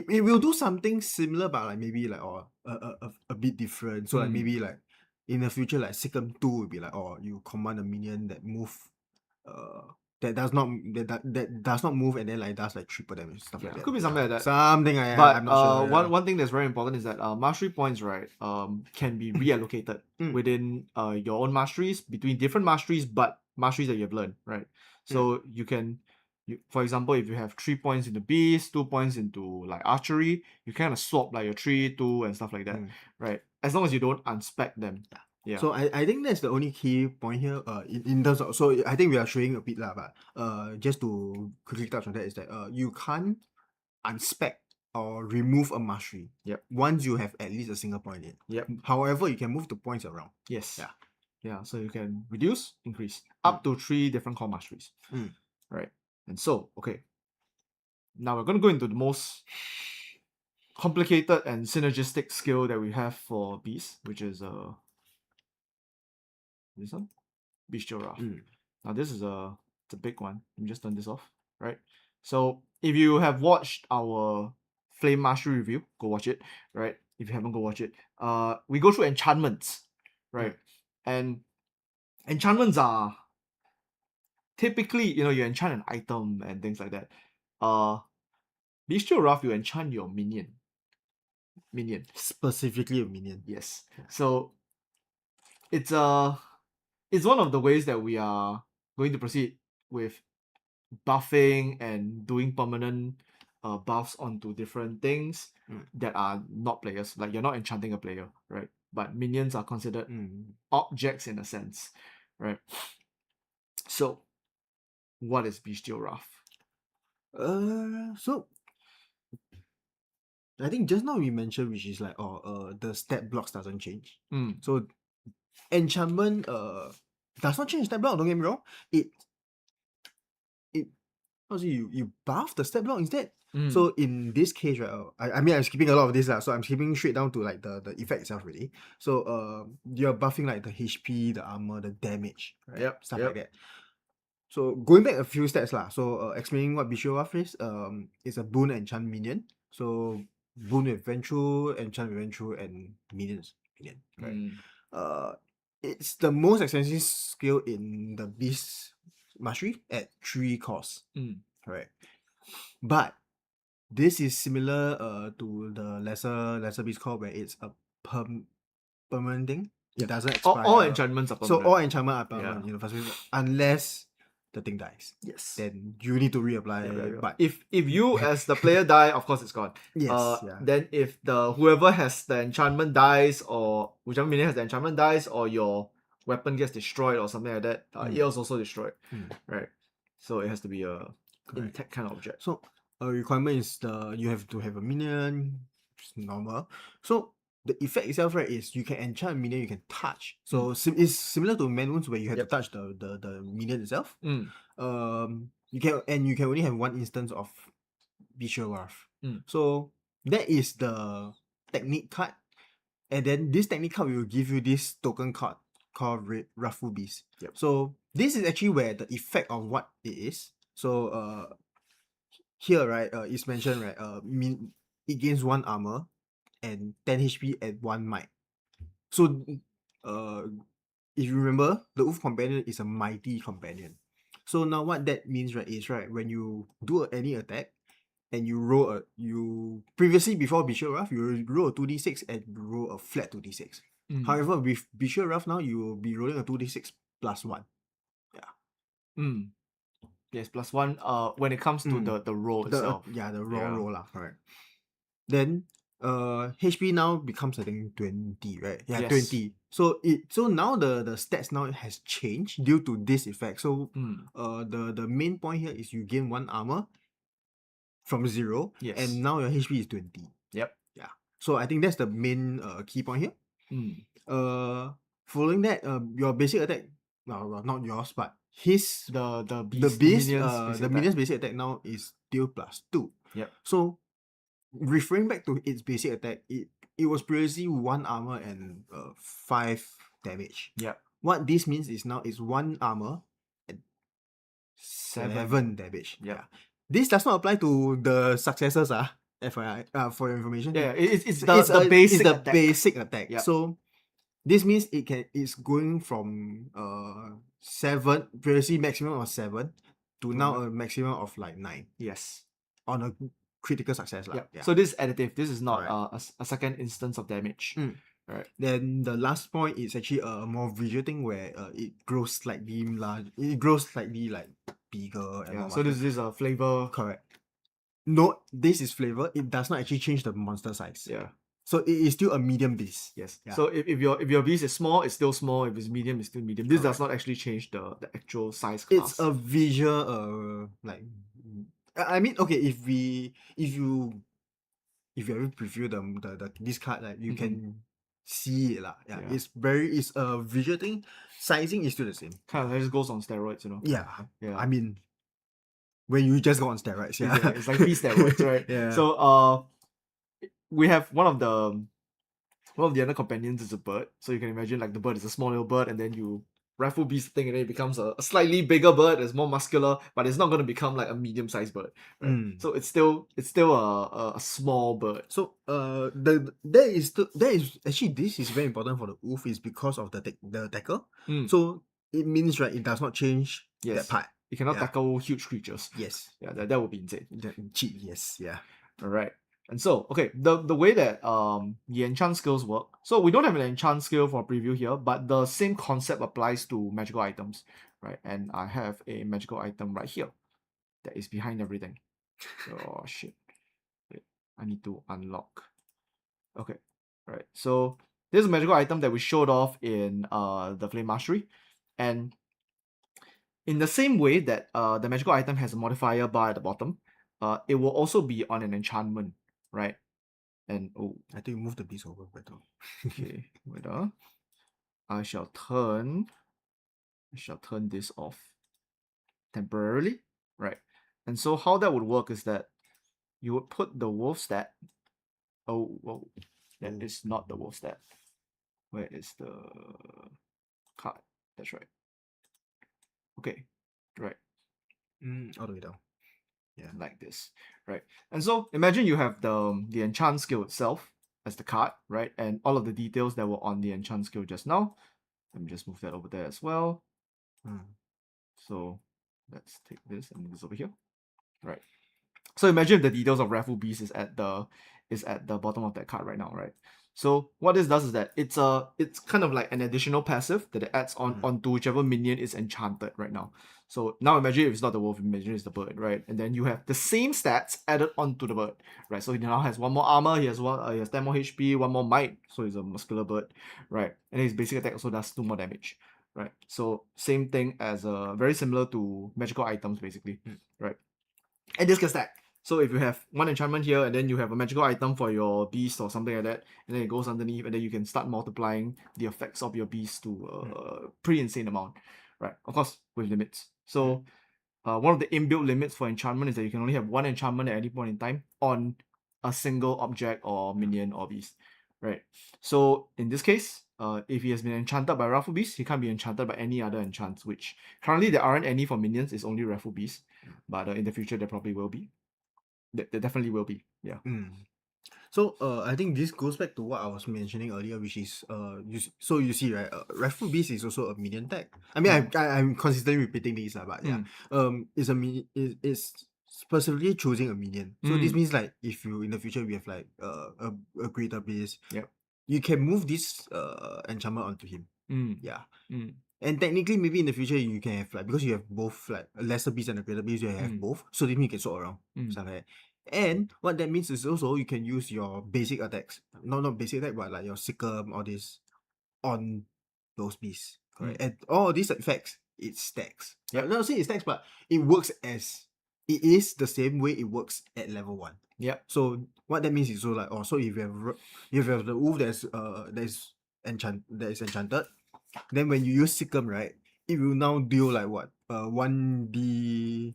It will do something similar, but like maybe like a bit different. So like maybe like in the future, like Sikkim 2 will be like, you command a minion that move that does not move and then like does like triple damage, stuff like that. Could be something like that. Something like that. But I'm not sure. Yeah. one thing that's very important is that mastery points, right, can be reallocated within your own masteries, between different masteries, but masteries that you have learned, right? So you can, for example, if you have 3 points into beast, 2 points into like archery, you kind of swap like your 3, 2 and stuff like that, right? As long as you don't unspec them. Yeah. So I think that's the only key point here. In terms of, so I think we are showing a bit lah, but just to quickly touch on that is that you can't unspec or remove a mastery. Yep. Once you have at least a single point in. Yep. However, you can move the points around. Yes. Yeah. Yeah. So you can reduce, increase up to 3 different core masteries. Right. And so, okay. Now we're gonna go into the most complicated and synergistic skill that we have for beast, which is this one, Bestial Wrath. Now this is it's a big one. Let me just turn this off. Right. So if you have watched our Flame Mastery review, go watch it. Right. If you haven't, go watch it. We go through enchantments. Right. And enchantments are typically, you enchant an item and things like that. Bestial Wrath, you enchant your minion. Specifically a minion. Yes. So it's one of the ways that we are going to proceed with buffing and doing permanent buffs onto different things that are not players. Like you're not enchanting a player, right? But minions are considered objects in a sense, right? So, what is Bestial Wrath? So I think just now we mentioned, which is like the stat blocks doesn't change. So enchantment does not change stat block, don't get me wrong. It how to say, you buff the stat block instead. So in this case, right, I mean I'm skipping a lot of this so I'm skipping straight down to like the effect itself really. So you're buffing like the HP, the armor, the damage, right? Stuff like that. So going back a few steps so explaining what Bestial Wrath is a boon enchant minion. So boon with Venture, enchant with Venture, and minion, right? It's the most expensive skill in the beast mastery at 3 cores. Correct. But this is similar to the lesser beast core, where it's a permanent thing. It doesn't expire. All enchantments are permanent. So all enchantments are permanent in the first place, unless the thing dies. Yes. Then you need to reapply. But if you as the player die, of course it's gone. Yes. Then if whoever has the enchantment dies, or whichever minion has the enchantment dies, or your weapon gets destroyed or something like that, it is also destroyed. Right. So it has to be a intact kind of object. So a requirement is you have to have a minion. It's normal. So the effect itself, right, is you can enchant a minion you can touch. So it's similar to Man Wounds, where you have to touch the minion itself. You can only have one instance of Bestial Wrath. So that is the technique card. And then this technique card will give you this token card called Wrathful Beast. So this is actually where the effect of what it is. So here, right, it's mentioned, right, it gains 1 armor and 10 HP and 1 might. So if you remember, the Wolf Companion is a mighty companion. So now what that means, right, is right, when you do any attack and you roll previously before Bestial Wrath, you roll a 2d6 and roll a flat 2d6. However, with Bestial Wrath now, you will be rolling a 2d6 plus 1. Yes, +1 when it comes to the roll itself. The raw Yeah. roll lah, correct. Then HP now becomes I think 20, right? Yeah, Yes. 20. So now the stats now has changed due to this effect. So the main point here is you gain 1 armor from 0, Yes. and now your HP is 20. Yep. Yeah. So I think that's the main key point here. Following that, your basic attack, well, not yours, but his The minions basic attack now is still +2. Yep. So referring back to its basic attack, it was previously 1 armor and 5 damage. Yep. What this means is now it's 1 armor and 7 damage. Yep. Yeah. This does not apply to the successors, FYI, for your information. Yeah, it's the basic it's the attack. basic attack. Yep. So this means it's going from 7, previously maximum of 7 to now a maximum of like 9 Yes. on a critical success. Yep. Yeah. So this is additive. This is not Correct. a second instance of damage. Right. Then the last point is actually a more visual thing where it grows slightly large. It grows slightly like bigger and more. So this is a flavor. Correct. No, this is flavor. It does not actually change the monster size. Yeah. So it is still a medium beast. Yes. Yeah. So if your beast is small, it's still small. If it's medium, it's still medium. This does not actually change the actual size class. It's a visual like I mean, okay, if you ever preview the this card, like you can see it lah. Yeah. It's a visual thing. Sizing is still the same. Kind of just goes on steroids, you know. Yeah. Yeah. I mean, when you just go on steroids, yeah. It's like beast steroids, right? Yeah. So we have one of the other companions is a bird. So you can imagine like the bird is a small little bird, and then you rifle beast thing, and then it becomes a slightly bigger bird. It's more muscular, but it's not going to become like a medium-sized bird. Right? So it's still a small bird. So there is actually, this is very important for the wolf is because of the tackle. So it means, right, it does not change that part. It cannot tackle huge creatures. Yes. Yeah, that would be insane. Cheap, yes, yeah. Alright. And so, okay, the way that the enchant skills work. So we don't have an enchant skill for preview here, but the same concept applies to magical items, right? And I have a magical item right here that is behind everything. Oh shit. Wait, I need to unlock. Okay. Right. So this is a magical item that we showed off in the Flame Mastery. And in the same way that the magical item has a modifier bar at the bottom, it will also be on an enchantment, right? And I think move the beast over better. Okay, wait. I shall turn this off temporarily, right? And so how that would work is that you would put the wolf stat. Oh, whoa, that is not the wolf stat. Where is the card? That's right. Okay, right. All the way down. Yeah, like this, right? And so imagine you have the enchant skill itself as the card, right? And all of the details that were on the enchant skill just now. Let me just move that over there as well. So let's take this and move this over here, right? So imagine if the details of Raffle Beast is at the bottom of that card right now, right? So what this does is that it's kind of like an additional passive that it adds onto whichever minion is enchanted right now. So now imagine if it's not the wolf, imagine it's the bird, right? And then you have the same stats added onto the bird, right? So he now has 1 more armor, he has 10 more HP, 1 more might, so he's a muscular bird, right? And his basic attack also does 2 more damage, right? So same thing as very similar to magical items basically, right? And this can stack. So if you have 1 enchantment here, and then you have a magical item for your beast or something like that, and then it goes underneath, and then you can start multiplying the effects of your beast to a pretty insane amount, right? Of course, with limits. So one of the inbuilt limits for enchantment is that you can only have 1 enchantment at any point in time on a single object or minion or beast, right? So in this case, if he has been enchanted by Raffle Beast, he can't be enchanted by any other enchants, which currently there aren't any for minions, it's only Raffle Beast, but in the future there probably will be. There definitely will be, yeah. So I think this goes back to what I was mentioning earlier, which is you see, right, Raffle Beast is also a minion tag. I mean, I'm consistently repeating this, but yeah, it's specifically choosing a minion. So this means like if you in the future we have like a greater beast, you can move this enchantment onto him. Yeah. And technically, maybe in the future you can have like, because you have both like a lesser beast and a greater beast, you have both, so then you can swap around stuff like that. And what that means is also you can use your basic attacks, not basic attack, but like your Sikkim, all this, on those beasts. Correct. And all these effects, it stacks. Yep. Not say it stacks, but it works as it is the same way it works at level 1. Yep. So what that means is so like, so if you have the wolf that is enchanted, then when you use Sikkim, right, it will now deal like what? 1d7.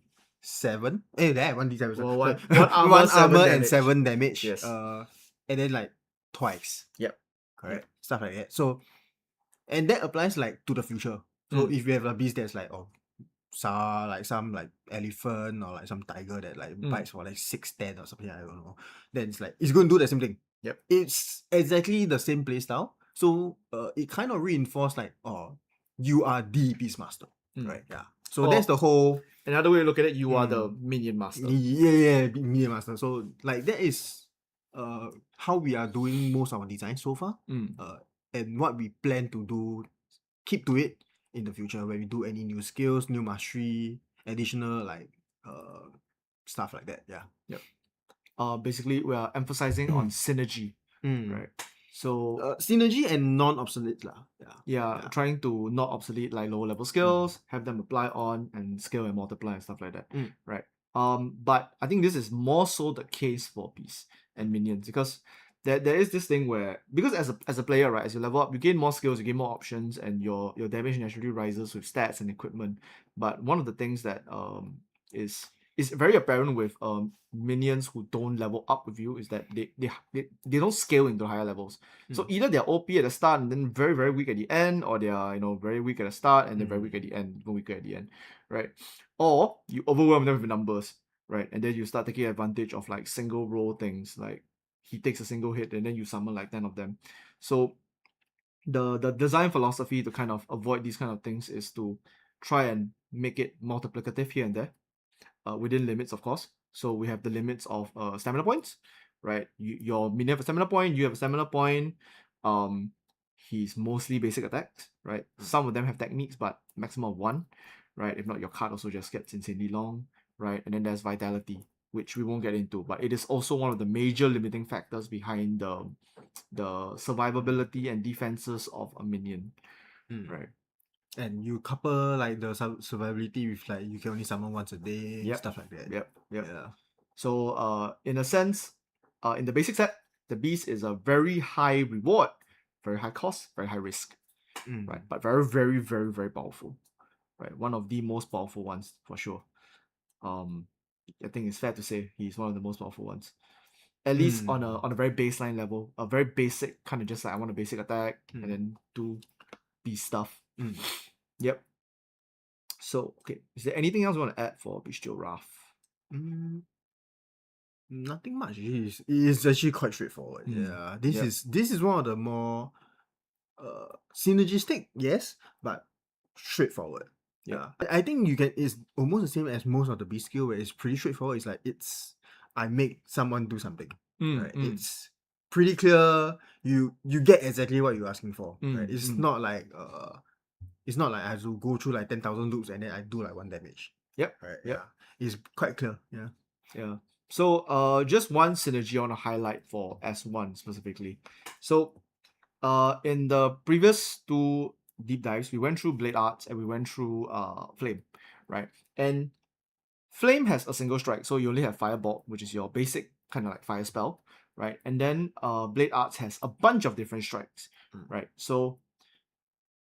There 1d7. Well, Sorry. one armor, one 7 armor and damage. 7 damage. Yes. And then like twice. Yep. Correct. Stuff like that. So, and that applies like to the future. So if you have a beast that's like some like elephant or like some tiger that like bites for like 610 or something, I don't know, then it's like it's going to do the same thing. Yep. It's exactly the same playstyle. So it kind of reinforced like, you are the Beastmaster, right? Yeah. So that's the whole. Another way to look at it, you are the minion master. Yeah, minion master. So like that is how we are doing most of our design so far. And what we plan to do, keep to it in the future when we do any new skills, new mastery, additional like stuff like that. Yeah. Yep. Basically we are emphasizing on synergy, right? So synergy and non-obsolete lah. Yeah, trying to not obsolete like lower level skills, have them apply on and scale and multiply and stuff like that, right? But I think this is more so the case for beasts and minions, because there is this thing where, because as a player, right, as you level up, you gain more skills, you gain more options, and your damage naturally rises with stats and equipment. But one of the things that is very apparent with minions who don't level up with you is that they don't scale into higher levels. So either they're OP at the start and then very, very weak at the end, or they are very weak at the start and then very weak at the end, even weaker at the end, right? Or you overwhelm them with numbers, right? And then you start taking advantage of like single roll things, like he takes a single hit and then you summon like 10 of them. So the design philosophy to kind of avoid these kind of things is to try and make it multiplicative here and there, within limits, of course. So we have the limits of stamina points, right? Your minion have a stamina point, you have a stamina point. He's mostly basic attacks, right? Some of them have techniques, but maximum of 1, right? If not, your card also just gets insanely long, right? And then there's vitality, which we won't get into, but it is also one of the major limiting factors behind the survivability and defenses of a minion, right? And you couple like the survivability with like you can only summon once a day, stuff like that. Yep. Yeah. So in a sense, in the basic set, the beast is a very high reward, very high cost, very high risk, right? But very, very, very, very powerful, right? One of the most powerful ones for sure. I think it's fair to say he's one of the most powerful ones, at least on a very baseline level, a very basic kind of just like I want a basic attack and then do beast stuff. Yep. So okay, is there anything else you want to add for Bestial Wrath? Nothing much. It is actually quite straightforward. Yeah, this is one of the more synergistic, yes, but straightforward. Yeah, I think it's almost the same as most of the beast skill, where it's pretty straightforward. It's like I make someone do something. Right? It's pretty clear. You get exactly what you're asking for. Right? It's not like I have to go through like 10,000 loops and then I do like 1 damage. Yep. Right. Yeah. It's quite clear. Yeah. Yeah. So just one synergy I want to highlight for S1 specifically. So in the previous 2 deep dives, we went through Blade Arts and we went through Flame, right? And Flame has a single strike, so you only have Firebolt, which is your basic kind of like fire spell, right? And then Blade Arts has a bunch of different strikes, right? So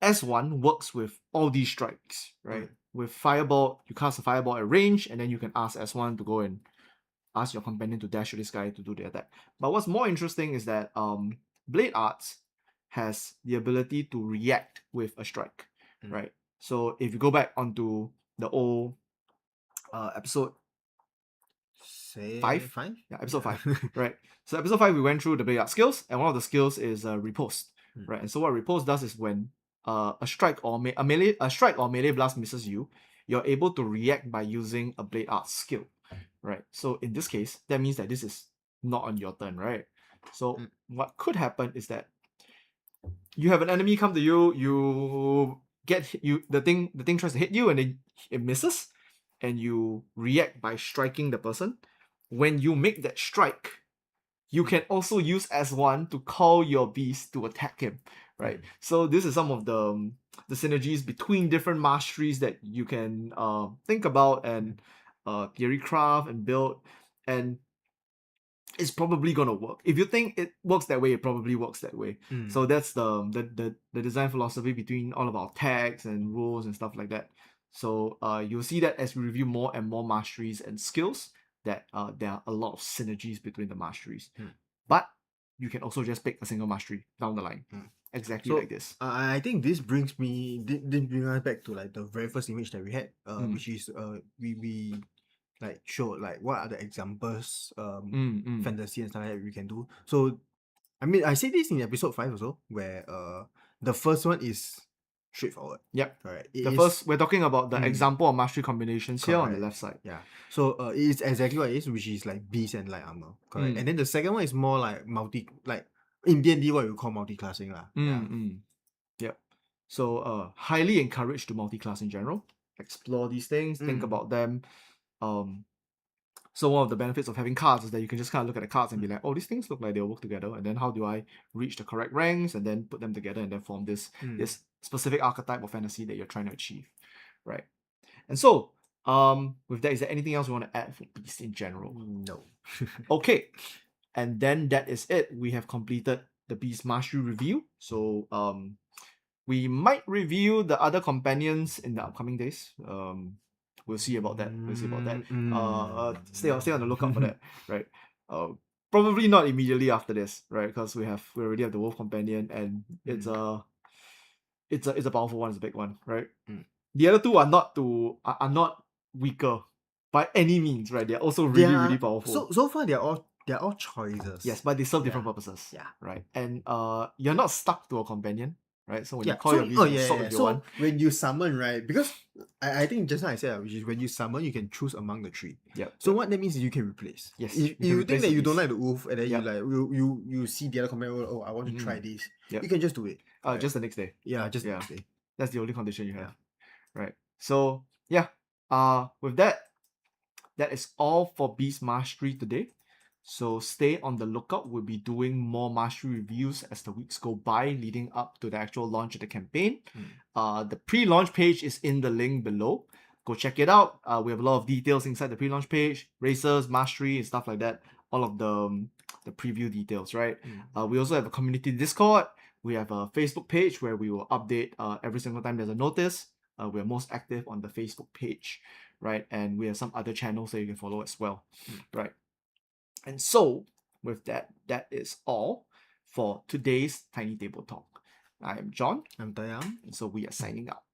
S1 works with all these strikes, right? With Firebolt, you cast a Firebolt at range, and then you can ask S1 to go and ask your companion to dash to this guy to do the attack. But what's more interesting is that Blade Arts has the ability to react with a strike, right? So if you go back onto the old episode 5? Yeah, episode 5, right? So episode 5, we went through the Blade Arts skills, and one of the skills is Riposte, right? And so what Riposte does is when a strike or melee blast misses you, you're able to react by using a Blade Arts skill, right? So in this case, that means that this is not on your turn, right? So what could happen is that you have an enemy come to you, you the thing tries to hit you and then it misses, and you react by striking the person. When you make that strike, you can also use S1 to call your beast to attack him, right? So this is some of the synergies between different masteries that you can think about and theory craft and build, and it's probably gonna work. If you think it works that way, it probably works that way. So that's the design philosophy between all of our tags and rules and stuff like that. So you'll see that as we review more and more masteries and skills, that there are a lot of synergies between the masteries. But you can also just pick a single mastery down the line, exactly So like this. I think this brings us back to like the very first image that we had, which is we like showed like what are the examples fantasy and stuff like that we can do. So I mean, I said this in episode 5 also, where the first one is straightforward. Yep. Correct. First, we're talking about the example of mastery combinations here on the left side. Yeah. So it's exactly what it is, which is like beast and light armor. Correct. And then the second one is more like in D&D what you call multi-classing lah. Yep. So highly encouraged to multi-class in general. Explore these things, think about them. So one of the benefits of having cards is that you can just kind of look at the cards and be like, oh, these things look like they'll work together. And then how do I reach the correct ranks and then put them together and then form this specific archetype of fantasy that you're trying to achieve, right? And so, with that, is there anything else you want to add for Beast in general? No. Okay. And then that is it. We have completed the Beast Mastery review. So, we might review the other companions in the upcoming days. We'll see about that. Stay on the lookout for that, right? Probably not immediately after this, right? Because we already have the Wolf Companion, and it's a powerful one. It's a big one, right? The other two are not weaker by any means, right? They're also really powerful. So far they're all choices. Yes, but they serve different purposes. Yeah. Right. And you're not stuck to a companion. Right, so when you call your beast, you swap if you want. When you summon, right? Because I think just now I said, which is when you summon, you can choose among the three. So what that means is you can replace. Yes. If you think that you don't like the wolf, and then you see the other companion, oh, I want to try this. You can just do it. Just the next day. Yeah, just the next day. That's the only condition you have. Right. So yeah. With that is all for Beast Mastery today. So stay on the lookout. We'll be doing more mastery reviews as the weeks go by, leading up to the actual launch of the campaign. The pre-launch page is in the link below. Go check it out. We have a lot of details inside the pre-launch page, races, mastery, and stuff like that. All of the preview details, right? We also have a community Discord. We have a Facebook page where we will update every single time there's a notice. We're most active on the Facebook page, right? And we have some other channels that you can follow as well, right? And so, with that is all for today's Tiny Table Talk. I am John. I'm Tayam. And so we are signing out.